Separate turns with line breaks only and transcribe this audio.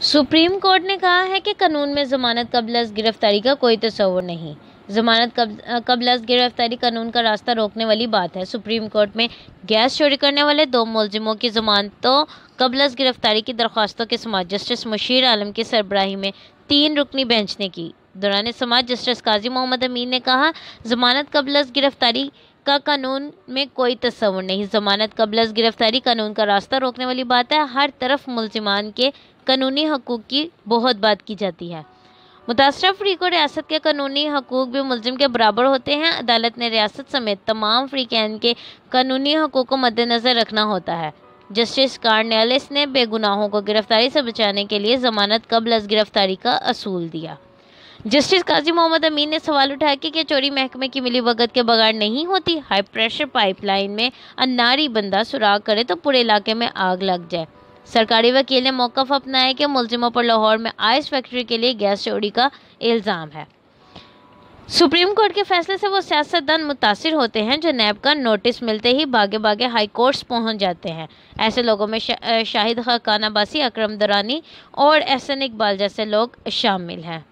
Supreme court ने कहा है कि कानून में जमानत कबल अज़ गिरफ्तारी का कोई तस्वुर नहीं। जमानत कबल अज़ गिरफ्तारी कानून का रास्ता रोकने वाली बात है। सुप्रीम कोर्ट में गैस चोरी करने वाले 2 मुलजिमों की जमानतों कबल अज़ गिरफ्तारी की दरख्वास्तों के समाअत जस्टिस मुशीर आलम की सरबराही में 3 रुकनी बेंच ने की। दौरान समाअत जस्टिस काजी मोहम्मद अमीन ने कहा, जमानत कबल अज़ गिरफ्तारी का कानून में कोई तस्वुर नहीं। जमानत कबल अज़ गिरफ्तारी कानून का रास्ता रोकने वाली बात है। हर तरफ मुलजिमान के कानूनी हकूक़ की बहुत बात की जाती है। मुतासरा फ़रीक और रियासत के कानूनी हकूक़ भी मुलजिम के बराबर होते हैं। अदालत ने रियासत समेत तमाम फ़रीक़ैन के कानूनी हकूक़ को मद्देनज़र रखना होता है। जस्टिस कार्नवेलिस ने बेगुनाहों को गिरफ्तारी से बचाने के लिए ज़मानत कबल अज़ गिरफ्तारी का असूल दिया। जस्टिस काजी मोहम्मद अमीन ने सवाल उठाया कि क्या चोरी महकमे की मिलीभगत के बगैर नहीं होती। हाई प्रेशर पाइपलाइन में अनारी बंदा सुराग करे तो पूरे इलाके में आग लग जाए। सरकारी वकील ने मौक़िफ़ अपनाया कि मुलजिमों पर लाहौर में आइस फैक्ट्री के लिए गैस चोरी का इल्ज़ाम है। सुप्रीम कोर्ट के फैसले से वो सियासतदान मुतासिर होते हैं जो नैब का नोटिस मिलते ही भागे भागे हाई कोर्ट्स पहुँच जाते हैं। ऐसे लोगों में शाहिद खाकान अब्बासी, अकरम दरानी और एहसन इकबाल जैसे लोग शामिल हैं।